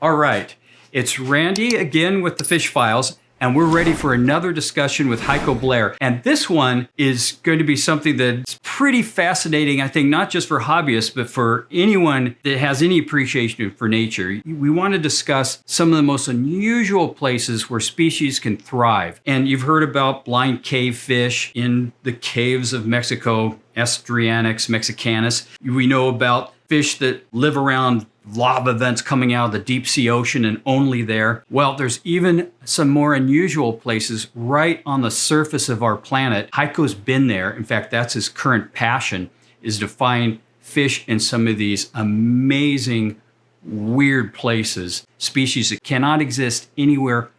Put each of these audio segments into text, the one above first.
All right. It's Randy again with the Fish Files, and we're ready for another discussion with Heiko Bleher. And this one is going to be something that's pretty fascinating, I think, not just for hobbyists, but for anyone that has any appreciation for nature. We want to discuss some of the most unusual places where species can thrive. And you've heard about blind cave fish in the caves of Mexico, Estrianix mexicanus. We know about fish that live around lava vents coming out of the deep sea ocean and only there. Well, there's even some more unusual places right on the surface of our planet. Heiko's been there. In fact, that's his current passion, is to find fish in some of these amazing, weird places, species that cannot exist anywhere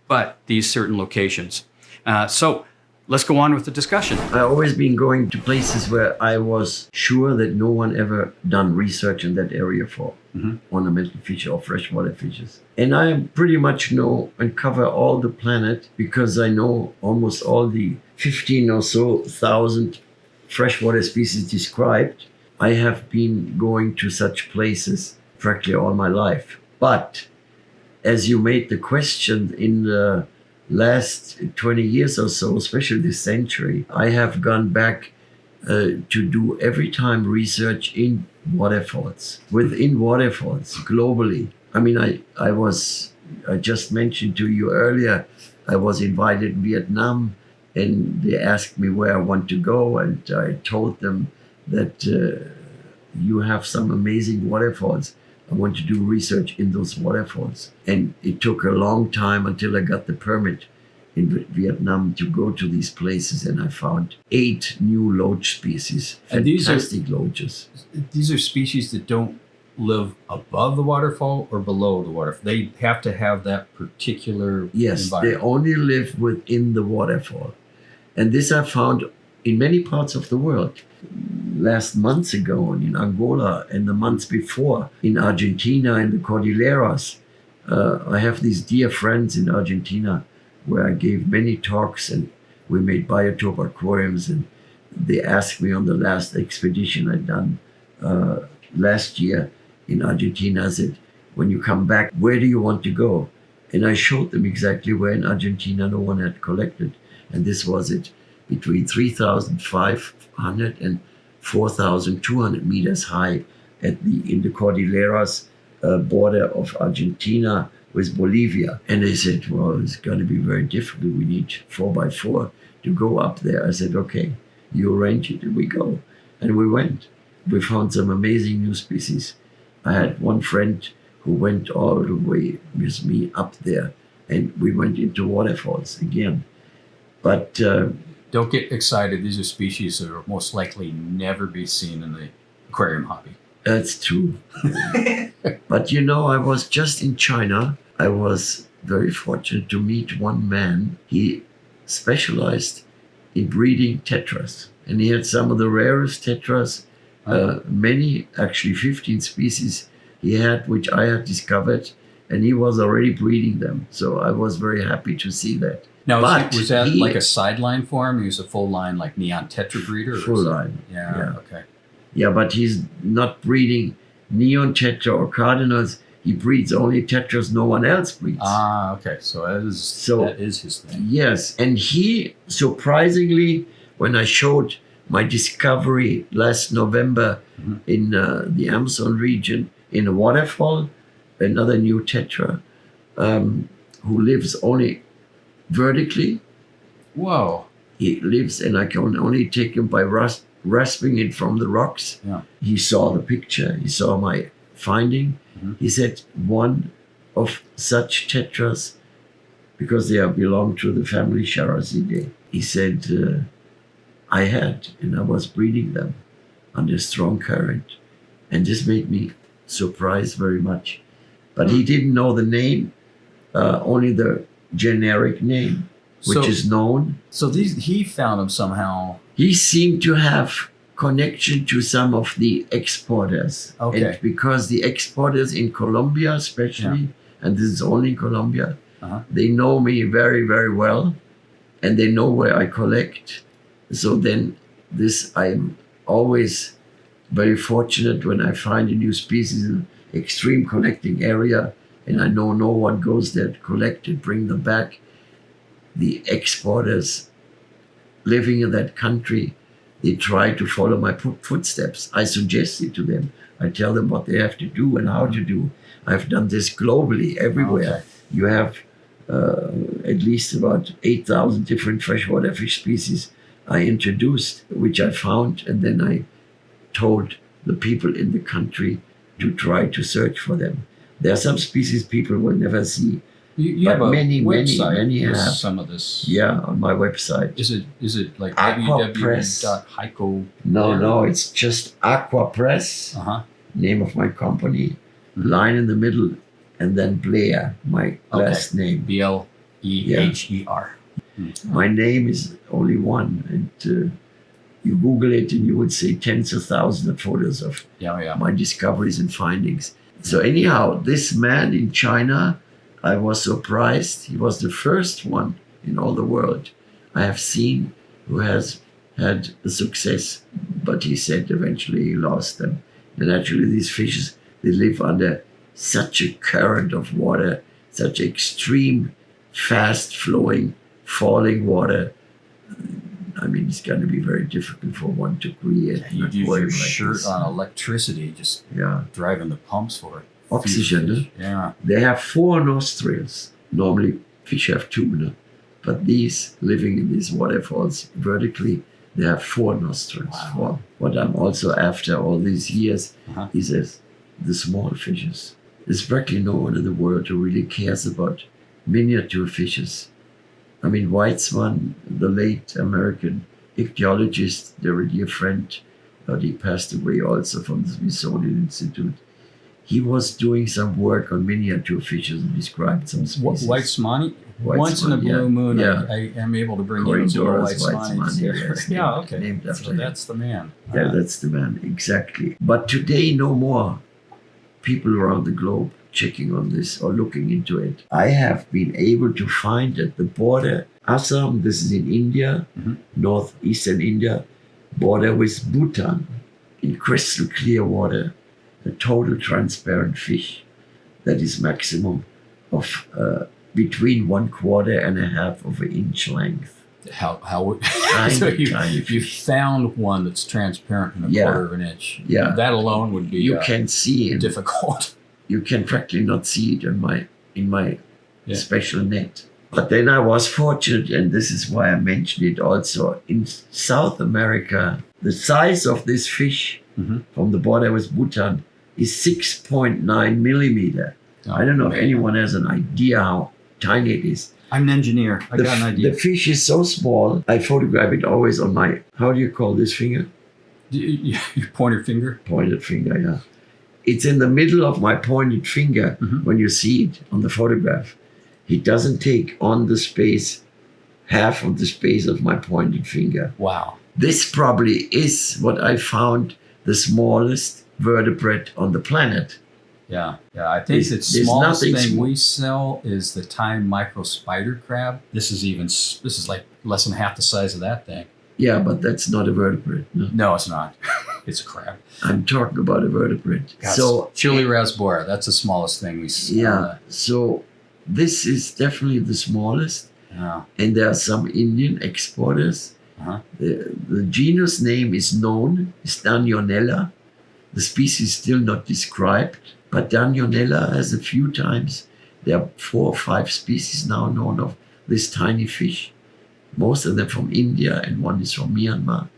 but these certain locations. So let's go on with the discussion. I've always been going to places where I was sure that no one ever done research in that area for ornamental fish or freshwater fishes. And I pretty much know and cover all the planet because I know almost all the 15 or so thousand freshwater species described. I have been going to such places practically all my life. But as you made the question, in the last 20 years or so, especially this century, I have gone back to do every time research in waterfalls, within waterfalls, globally. I mean, I just mentioned to you earlier, I was invited in Vietnam and they asked me where I want to go. And I told them that you have some amazing waterfalls. I want to do research in those waterfalls. And it took a long time until I got the permit in Vietnam to go to these places. And I found 8 new loach species, fantastic loaches. These are species that don't live above the waterfall or below the waterfall. They have to have that particular Yes, they only live within the waterfall. And this I found in many parts of the world. Last months ago in Angola and the months before in Argentina in the Cordilleras. I have these dear friends in Argentina where I gave many talks and we made biotope aquariums, and they asked me on the last expedition I'd done last year in Argentina, I said, when you come back, where do you want to go? And I showed them exactly where in Argentina no one had collected. And this was it, between 3,500 and 4,200 meters high in the Cordilleras border of Argentina with Bolivia. And they said, well, it's going to be very difficult. We need 4x4 to go up there. I said, okay, you arrange it and we go. And we went. We found some amazing new species. I had one friend who went all the way with me up there, and we went into waterfalls again. But don't get excited. These are species that will most likely never be seen in the aquarium hobby. That's true. But you know, I was just in China. I was very fortunate to meet one man. He specialized in breeding tetras. And he had some of the rarest tetras, many, actually 15 species he had, which I had discovered. And he was already breeding them. So I was very happy to see that. Now, was that like a sideline for him? He was a full line, like neon tetra breeder? Full line. Yeah, okay. Yeah, but he's not breeding neon tetra or cardinals. He breeds only tetras no one else breeds. Ah, okay. So that is his thing. Yes. And he, surprisingly, when I showed my discovery last November in the Amazon region, in a waterfall, another new tetra, who lives only vertically. Whoa. He lives, and I can only take him by rasping it from the rocks. Yeah. He saw the picture. He saw my finding. He said one of such tetras, because they belong to the family Charazidae. He said, I had, and I was breeding them under strong current. And this made me surprised very much. But he didn't know the name, only the generic name, which is known. So he found them somehow. He seemed to have connection to some of the exporters. Okay. And because the exporters in Colombia especially, and this is only in Colombia, they know me very, very well, and they know where I collect. So then I'm always very fortunate when I find a new species in an extreme collecting area And I know no one goes there to collect it, bring them back. The exporters living in that country, they try to follow my footsteps. I suggest it to them. I tell them what they have to do and how to do. I've done this globally, everywhere. Okay. You have at least about 8,000 different freshwater fish species I introduced, which I found, and then I told the people in the country to try to search for them. There are some species people will never see. You But have a many website with have. some of this. Yeah, on my website. Is it like Aquapress. www.heiko? No, it's just Aquapress, Uh-huh. name of my company, line in the middle, and then Bleher, my last name. Bleher. My name is only one, and you Google it and you would see tens of thousands of photos of Yeah. my discoveries and findings. So anyhow, this man in China, I was surprised. He was the first one in all the world I have seen who has had a success, but he said eventually he lost them. And actually these fishes, they live under such a current of water, such extreme, fast flowing, falling water. I mean, it's going to be very difficult for one to create. You an use aquarium your like shirt this. on electricity, just Yeah. driving the pumps for it. Oxygen, Fish. Yeah. They have 4 nostrils. Normally, fish have 2, no? But these, living in these waterfalls vertically, they have 4 nostrils. Wow. Well, what I'm also after all these years Uh-huh. is the small fishes. There's practically no one in the world who really cares about miniature fishes. I mean, Weitzman, the late American ichthyologist, they're a dear friend, but he passed away also from the Smithsonian Institute. He was doing some work on miniature fishes and described some species. Weitzmani? Weitzman, Once in a blue moon, yeah. I am able to bring in some Corridorus Weitzmani. Weitzmani, yes, Yeah, okay. named after So him. that's the man. Yeah, that's the man, exactly. But today, no more people around the globe checking on this or looking into it. I have been able to find at the border, Assam, this is in India, northeastern India, border with Bhutan, in crystal clear water, a total transparent fish that is maximum of between 1/4 and a half of an inch length. How Tiny, so tiny you fish. found one that's transparent in a Yeah. 1/4 of an inch. Yeah. That alone would be You can see it. difficult. You can practically not see it in my Yeah. special net. But then I was fortunate, and this is why I mentioned it also. In South America, the size of this fish from the border with Bhutan is 6.9 millimeter. I don't know if anyone has an idea how tiny it is. I'm an engineer. I got an idea. The fish is so small, I photograph it always on my, how do you call this finger? Your pointer finger? Pointed finger, yeah. It's in the middle of my pointed finger when you see it on the photograph. It doesn't take on the space, half of the space of my pointed finger. Wow. This probably is what I found the smallest vertebrate on the planet. Yeah. I think the There's smallest nothing thing small. we sell is the time micro spider crab. This is like less than half the size of that thing. Yeah, but that's not a vertebrate. No. No, it's not. It's a crab. I'm talking about a vertebrate. So chili rasbora, that's the smallest thing we sell. yeah, so this is definitely the smallest, Yeah. and there are some Indian exporters. The genus name is known, is Danionella. The species is still not described, but Danionella has a few times. There are 4 or 5 species now known of this tiny fish. Most of them from India, and one is from Myanmar.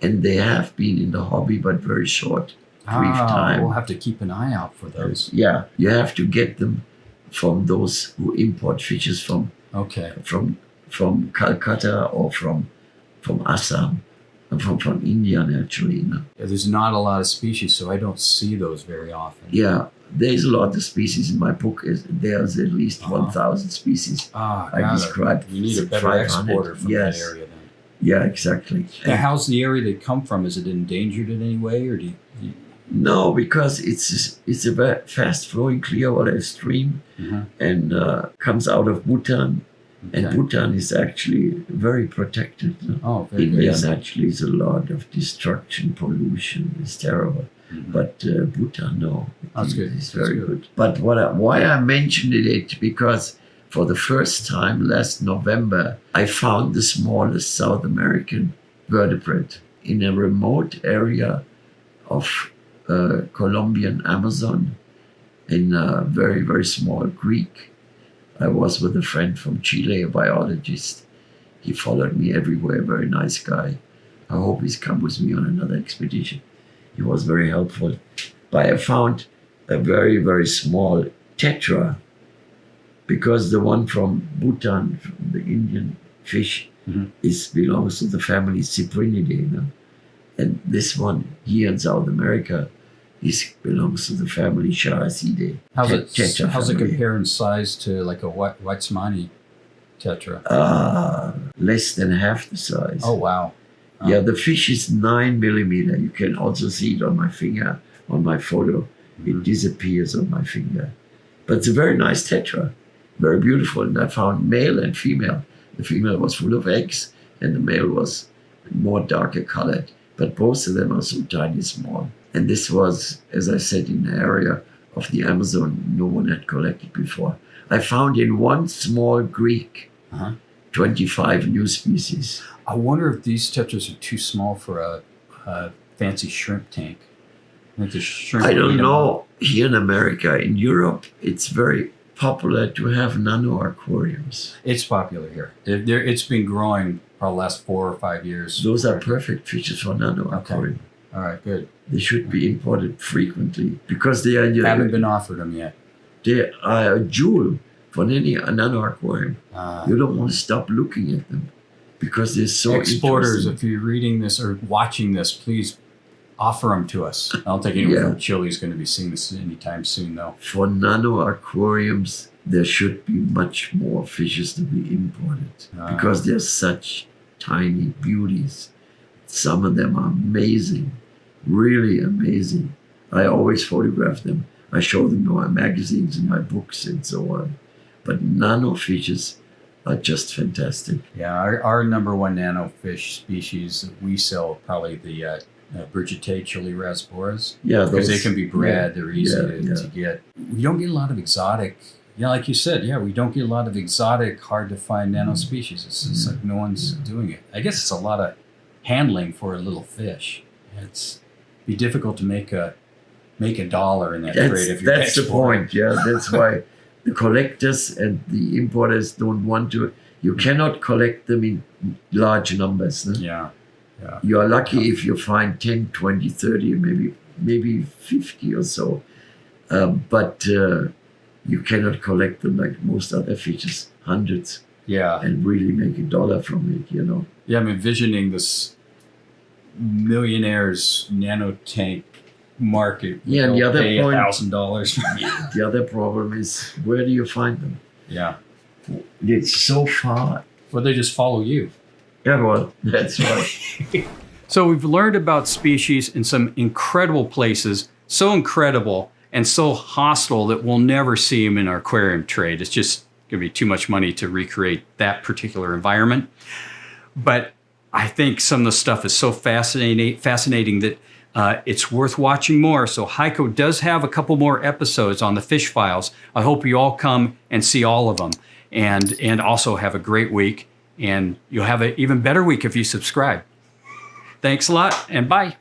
And they have been in the hobby, but very short, brief time. We'll have to keep an eye out for those. Yeah, you have to get them from those who import fishes from Okay. from Calcutta or from Assam, and from India naturally. You know? Yeah, there's not a lot of species, so I don't see those very often. Yeah, there's a lot of species in my book. There's at least 1,000 species. I described. You need a better 500. exporter from Yes. that area then. Yeah, exactly. Now, how's the area they come from? Is it endangered in any way, or do you No, because it's a very fast-flowing clear water stream, and comes out of Bhutan. And Okay. Bhutan is actually very protected. Oh, very India good. naturally is a lot of destruction, pollution. It's terrible. But Bhutan, no. That's good. It's That's very good. But why I mentioned it, because for the first time last November, I found the smallest South American vertebrate in a remote area of Colombian Amazon in a very, very small creek. I was with a friend from Chile, a biologist. He followed me everywhere, very nice guy. I hope he's come with me on another expedition. He was very helpful. But I found a very, very small tetra, because the one from Bhutan, from the Indian fish, belongs to the family Cyprinidae. And this one here in South America belongs to the family Characidae. How's it compare in size to like a Weitzmani tetra? Less than half the size. Oh, wow. Yeah, the fish is 9 millimeter. You can also see it on my finger, on my photo. It disappears on my finger. But it's a very nice tetra, very beautiful. And I found male and female. The female was full of eggs, and the male was more darker colored. But both of them are so tiny small. And this was, as I said, in the area of the Amazon no one had collected before. I found in one small creek 25 new species. I wonder if these tetras are too small for a fancy shrimp tank. I think the shrimp. I don't know. Here in America, in Europe, it's very popular to have nano aquariums. It's popular here. It's been growing for the last 4 or 5 years. Those are perfect fishes for nano aquarium. All right, good. They should be imported frequently because they are. Haven't been offered them yet. They are a jewel for any nano aquarium. You don't want to stop looking at them because they're so exporters. interesting. If you're reading this or watching this, please offer them to us. I don't think anyone from Chile is going to be seeing this anytime soon, though. For nano aquariums, there should be much more fishes to be imported because they're such tiny beauties. Some of them are amazing, really amazing. I always photograph them. I show them in my magazines and my books and so on. But nano fishes are just fantastic. Yeah, our number one nano fish species that we sell probably the Brigitei chili rasboras. Yeah, because they can be bred. They're easy to get. We don't get a lot of exotic. Yeah, like you said. Yeah, we don't get a lot of exotic, hard to find nano species. It's like no one's doing it. I guess it's a lot of handling for a little fish. It's be difficult to make a dollar in that trade if you're that's the point. Yeah, that's why the collectors and the importers don't want to. You cannot collect them in large numbers. No? Yeah. You are lucky if you find 10, 20, 30, maybe 50 or so. But you cannot collect them like most other fishes, hundreds. Yeah. And really make a dollar from it, Yeah, I'm envisioning this millionaire's nano tank market. Yeah, and the other pay point, $1,000. the other problem is, where do you find them? Yeah. It's so far. Well, they just follow you. Yeah, well, that's right. So we've learned about species in some incredible places, so incredible and so hostile that we'll never see them in our aquarium trade. It's just going to be too much money to recreate that particular environment. But I think some of the stuff is so fascinating that it's worth watching more. So Heiko does have a couple more episodes on the fish files. I hope you all come and see all of them, and also have a great week. And you'll have an even better week if you subscribe. Thanks a lot, and bye.